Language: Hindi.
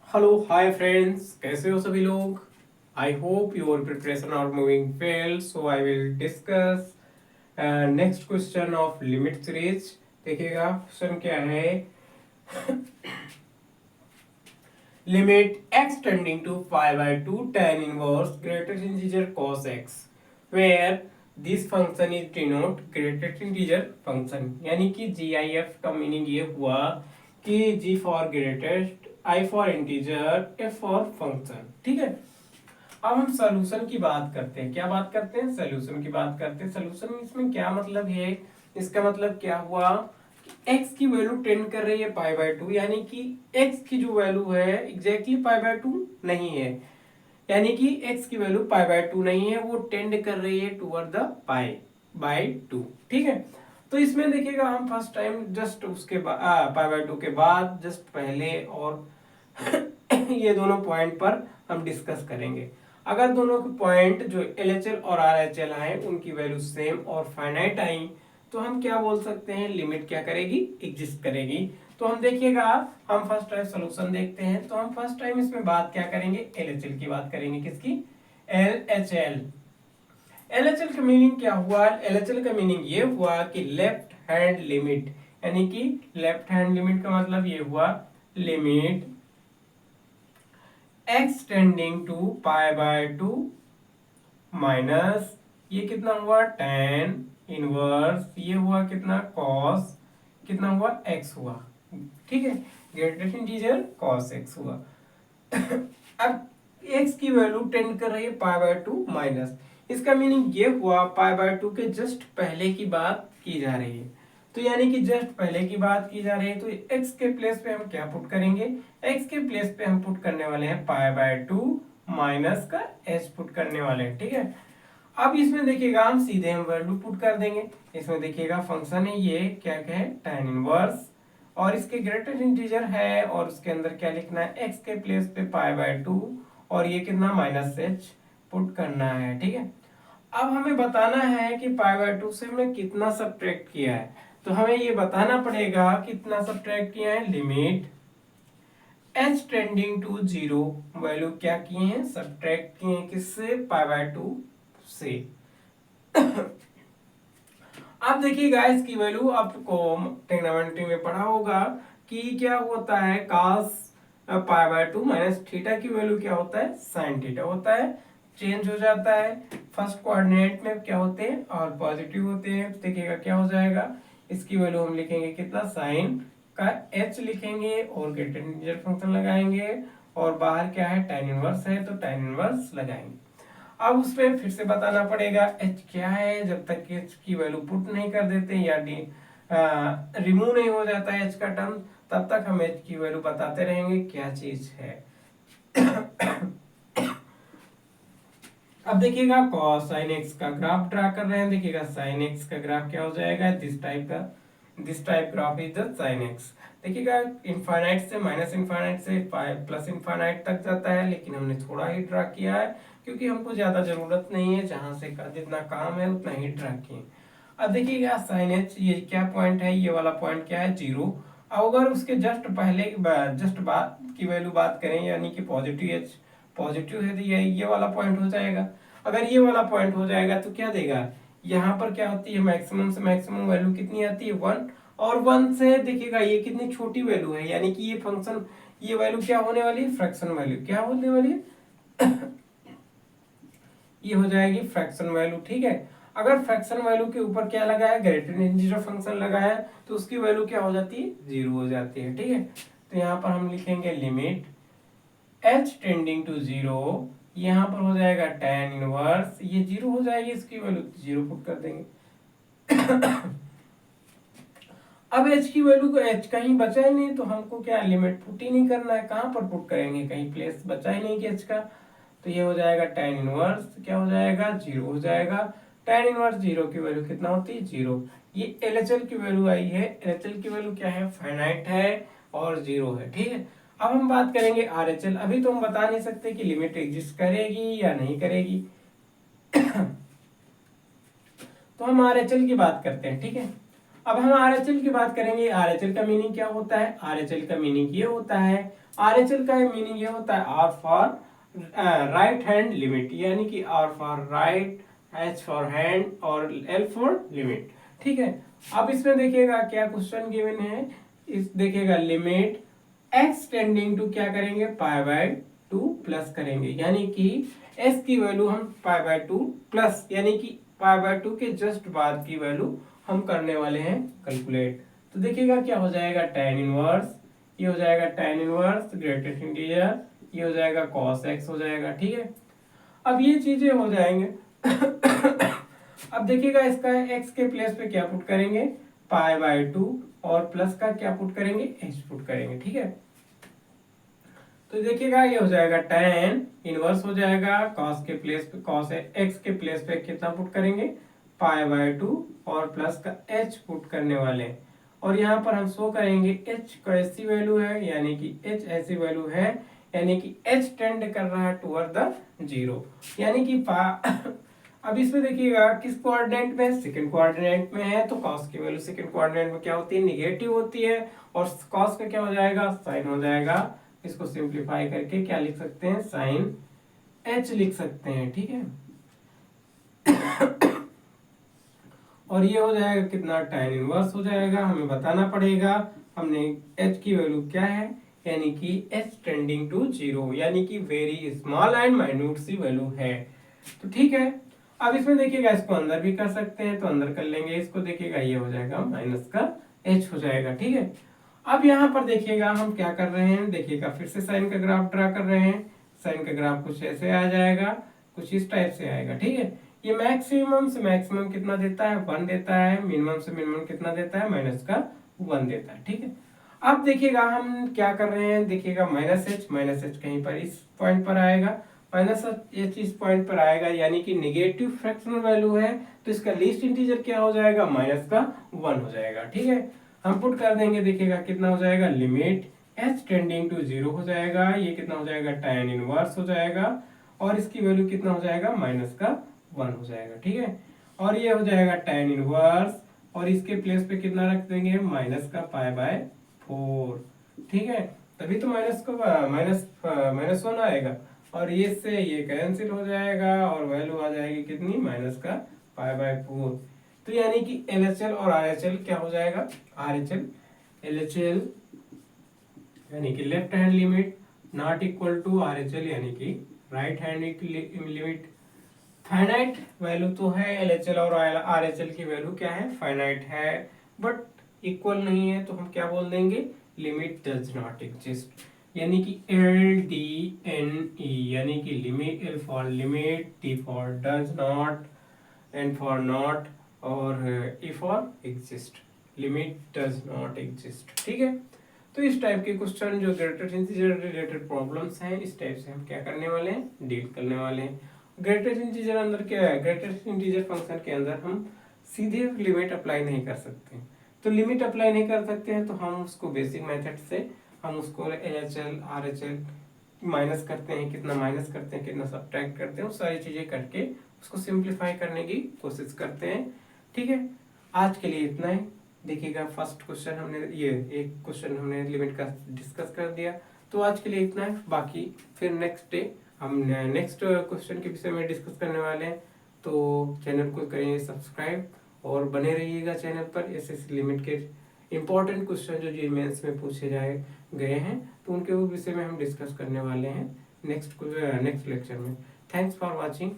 हेलो हाय फ्रेंड्स, कैसे हो सभी लोग। I hope your preparation are moving well. So I will discuss next question of limit series. देखिएगा क्वेश्चन क्या है। Limit x tending to 5/2 tan inverse greatest integer cos x where this function is denote greatest integer function। यानी कि GIF का मीनिंग ये हुआ कि G for greatest, I for integer, F for function. ठीक है, अब हम सोल्यूशन की बात करते हैं। क्या बात करते हैं? सोल्यूशन की बात करते हैं। सोल्यूशन इसमें क्या मतलब है? इसका मतलब क्या हुआ कि x की वैल्यू टेंड कर रही है π/2, यानी कि x की जो वैल्यू है एग्जैक्टली π/2 नहीं है, यानी कि x की वैल्यू π/2 नहीं है, वो टेंड कर रही है टुवर्ड द π/2। ठीक है, तो इसमें देखिएगा हम फर्स्ट टाइम जस्ट उसके बाद π/2 के बाद जस्ट पहले और ये दोनों पॉइंट पर हम डिस्कस करेंगे। अगर दोनों के पॉइंट जो LHL और RHL आए उनकी वैल्यू सेम और फाइनाइट आई तो हम क्या बोल सकते हैं? लिमिट क्या करेगी? एग्जिस्ट करेगी। तो हम देखिएगा, हम फर्स्ट टाइम सोल्यूशन देखते हैं। तो हम फर्स्ट टाइम इसमें बात क्या करेंगे? LHL की बात करेंगे। किसकी? LHL। LHL का मीनिंग क्या हुआ? LHL का मीनिंग ये हुआ कि लेफ्ट हैंड लिमिट, यानी कि लेफ्ट हैंड लिमिट का मतलब ये हुआ limit x tending to π/2 minus ये कितना हुआ tan इनवर्स, ये हुआ कितना cos, कितना हुआ x हुआ। ठीक है, ग्रेटेस्ट इंटीजर cos x हुआ। अब x की वैल्यू टेंड कर रही है π/2 माइनस, इसका मीनिंग ये हुआ π/2 के जस्ट पहले की बात की जा रही है। तो यानी कि जस्ट पहले की बात की जा रही है, तो x के प्लेस पे हम क्या पुट करेंगे? x के प्लेस पे हम पुट करने वाले हैं π/2 माइनस का h पुट करने वाले हैं। ठीक है, अब इसमें देखिएगा हम सीधे हम वैल्यू पुट कर देंगे। इसमें देखिएगा फंक्शन है ये क्या क्या है? tan इनवर्स, और इसके ग्रेटेस्ट इंटीजर है और उसके अंदर क्या लिखना है? x के प्लेस पे π/2 और ये कितना माइनस h पुट करना है। ठीक है, अब हमें बताना है कि π/2 से हमने कितना सब्ट्रैक्ट किया है। तो हमें ये बताना पड़ेगा कितना सब्ट्रैक्ट किया है। Limit h tending to 0 value क्या किए हैं? सब्ट्रैक्ट किए हैं। किससे? π/2 से। अब देखिएगा इसकी वैल्यू आपको ट्रिग्नोमेट्री में पढ़ा होगा कि क्या होता है cos π/2 माइनस थीटा की वैल्यू क्या होता है? sin थीटा होता है। चेंज हो जाता है, फर्स्ट कोऑर्डिनेट में क्या होते हैं? और पॉजिटिव होते हैं। तो देखिएगा क्या हो जाएगा, इसकी वैल्यू हम लिखेंगे कितना? sin का h लिखेंगे और ग्रेटेस्ट इंटीजर फंक्शन लगाएंगे, और बाहर क्या है? tan इनवर्स है तो tan इनवर्स लगाएंगे। अब उसमें फिर से बताना पड़ेगा h क्या है। जब तक h की वैल्यू पुट नहीं कर देते या रिमूव नहीं हो जाता है h का टर्म, तब तक हम h की वैल्यू बताते रहेंगे क्या चीज है। अब देखिएगा sin x का ग्राफ ड्रा कर रहे हैं। देखिएगा sin x का ग्राफ क्या हो जाएगा? दिस टाइप का, this type graph is the sin x। देखिएगा इनफाइनाइट से माइनस इनफाइनाइट से प्लस इनफाइनाइट तक जाता है, लेकिन हमने थोड़ा ही ड्रा किया है क्योंकि हमको ज्यादा जरूरत नहीं है, जहां से जितना काम है उतना ही ड्रा किए। अब देखिएगा sin h ये क्या पॉइंट है? ये वाला पॉइंट क्या है? 0। अब अगर उसके जस्ट पहले जस्ट बात की वैल्यू बात करें, यानी कि पॉजिटिव h पॉजिटिव है, तो ये वाला पॉइंट हो जाएगा। अगर ये वाला पॉइंट हो जाएगा तो क्या देगा? यहाँ पर क्या होती है? मैक्सिमम से मैक्सिमम वैल्यू कितनी आती है? 1। और 1 से देखिएगा ये कितनी छोटी वैल्यू है, यानी कि ये फंक्शन ये वैल्यू क्या होने वाली है? Fraction value. क्या होने वाली है? ये हो जाएगी फ्रैक्शन वैल्यू। ठीक है, अगर फ्रैक्शन वैल्यू के ऊपर क्या लगा है? ग्रेटर इंटीजर फंक्शन लगा है, तो उसकी वैल्यू क्या हो जाती है? 0 हो जाती है। ठीक है, तो यहाँ पर हम लिखेंगे लिमिट h टेंडिंग टू 0, यहाँ पर हो जाएगा tan इनवर्स, ये 0 हो जाएगी, इसकी वैल्यू 0 पुट कर देंगे। अब h की वैल्यू को h कहीं बचा ही नहीं, तो हमको क्या लिमिट पुट ही नहीं करना है। कहाँ पर पुट करेंगे? कहीं प्लेस बचा ही नहीं कि h का, तो ये हो जाएगा tan इनवर्स क्या हो जाएगा? 0 हो जाएगा। tan इनवर्स 0 की वैल्यू कितना होती है? 0। ये LHL की वैल्यू आई है। LHL की वैल्यू क्या है? फाइनाइट है और 0 है। ठीक है, अब हम बात करेंगे RHL। अभी तो हम बता नहीं सकते कि लिमिट एग्जिस्ट करेगी या नहीं करेगी। तो हम RHL की बात करते हैं। ठीक है, अब हम RHL की बात करेंगे। RHL का मीनिंग क्या होता है? RHL का मीनिंग ये होता है RHL का मीनिंग ये होता है R for right hand limit, यानी कि R for right, H for hand और L फॉर लिमिट। ठीक है, अब इसमें देखिएगा क्या क्वेश्चन गिवन है, इस देखिएगा लिमिट x टेंडिंग टू क्या करेंगे, पाई बाय 2 प्लस करेंगे, यानी कि s की वैल्यू हम पाई बाय 2 प्लस यानी कि पाई बाय 2 के जस्ट बाद की वैल्यू हम करने वाले हैं कैलकुलेट। तो देखिएगा क्या हो जाएगा, tan इनवर्स, ये हो जाएगा tan इनवर्स ग्रेटेस्ट इंटीजर, ये हो जाएगा cos x हो जाएगा। ठीक है, अब ये चीजें हो जाएंगे। अब देखिएगा इसका x के प्लेस पे क्या पुट करेंगे, पाई बाय 2, और प्लस का क्या पुट करेंगे, h पुट करेंगे। ठीक है, तो देखिएगा ये हो जाएगा tan इनवर्स हो जाएगा, cos के प्लेस पे cos x के प्लेस पे कितना पुट करेंगे, पाई बाय 2, और प्लस का h पुट करने वाले हैं, और यहाँ पर हम शो करेंगे h का ऐसी वैल्यू है, यानी कि h ऐसी वैल्यू है, यानी कि h टेंड कर रहा है टुवर्ड द 0, यानी कि अब इसमें देखिएगा किस कोऑर्डिनेट में, सेकंड कोऑर्डिनेट में है, तो cos की वैल्यू सेकंड कोऑर्डिनेट में क्या होती है, निगेटिव होती है, और cos का क्या हो जाएगा, साइन हो जाएगा। इसको सिंप्लीफाई करके क्या लिख सकते हैं, साइन h लिख सकते हैं। ठीक है, और ये हो जाएगा कितना, tan इनवर्स हो जाएगा, हमें बताना पड़ेगा हमने h की वैल्यू क्या है, यानी कि h टेंडिंग टू 0, यानी कि very small and minute c value है। तो ठीक है, अब इसमें देखिएगा इसको अंदर भी कर सकते हैं, तो अंदर कर लेंगे इसको, देखिएगा ये हो जाएगा माइनस का h हो जाएगा। ठीक है, अब यहाँ पर देखिएगा हम क्या कर रहे हैं, देखिएगा फिर से साइन का ग्राफ ड्रा कर रहे हैं, साइन का ग्राफ कुछ ऐसे आ जाएगा, कुछ इस टाइप से आएगा। ठीक है, ये मैक्सिमम से मैक्सिमम कितना देता है, 1 देता है, मिनिमम से मिनिमम कितना देता है, माइनस का 1 देता है। ठीक है, अब देखिएगा हम क्या कर रहे हैं, देखिएगा माइनस एच कहीं पर इस पॉइंट पर आएगा, माइनस एच इस पॉइंट पर आएगा, यानी कि निगेटिव फ्रैक्शनल वैल्यू है, तो इसका लीस्ट इंटीजर क्या हो जाएगा, माइनस का 1 हो जाएगा। ठीक है, हम पुट कर देंगे, देखिएगा कितना हो जाएगा, लिमिट h टेंडिंग टू 0 हो जाएगा, ये कितना हो जाएगा, tan इनवर्स हो जाएगा, और इसकी वैल्यू कितना हो जाएगा, माइनस का 1 हो जाएगा। ठीक है, और ये हो जाएगा tan इनवर्स, और इसके प्लेस पे कितना रख देंगे, माइनस का पाई बाय 4। ठीक है, तभी तो माइनस 1 आएगा, और ये से ये कैंसिल हो जाएगा, और वैल्यू आ जाएगी कितनी, माइनस का पाई बाय 4। तो यानी कि LHL और RHL क्या हो जाएगा, RHL LHL यानी कि left hand limit not equal to RHL यानी कि right hand limit. Finite value तो है LHL और RHL की वैल्यू क्या है, फाइनाइट है, बट इक्वल नहीं है, तो हम क्या बोल देंगे, लिमिट डज नॉट एग्जिस्ट, यानी कि LDNE, यानी कि limit, L for limit, T for does not, N for not, और E for exist, limit does not exist. ठीक है, तो इस टाइप के क्वेश्चन जो ग्रेटेस्ट इंटीजर रिलेटेड प्रॉब्लम्स हैं, इस टाइप से हम क्या करने वाले हैं, डील करने वाले हैं। ग्रेटेस्ट इंटीजर अंदर क्या है, ग्रेटेस्ट इंटीजर फंक्शन के अंदर हम सीधे लिमिट अप्लाई नहीं कर सकते, तो लिमिट अप्लाई नहीं कर सकते हैं, तो हम उसको बेसिक मेथड से हम उसको LHL RHL माइनस करते हैं, कितना माइनस करते हैं, कितना सब्ट्रैक्ट करते हैं, वो सारी चीजें करके उसको सिंप्लीफाई करने की कोशिश करते हैं। ठीक है, आज के लिए इतना ही। देखिएगा फर्स्ट क्वेश्चन हमने, ये एक क्वेश्चन हमने लिमिट का डिस्कस कर दिया, तो आज के लिए इतना है, बाकी फिर नेक्स्ट डे हम नेक्स्ट क्वेश्चन के विषय में डिस्कस करने वाले हैं। तो चैनल को करिए सब्सक्राइब और बने रहिएगा चैनल पर, ऐसे लिमिट के इंपॉर्टेंट क्वेश्चन जो मेंस में पूछे गए हैं, तो उनके विषय में हम डिस्कस करने वाले हैं नेक्स्ट लेक्चर में। Thanks for watching.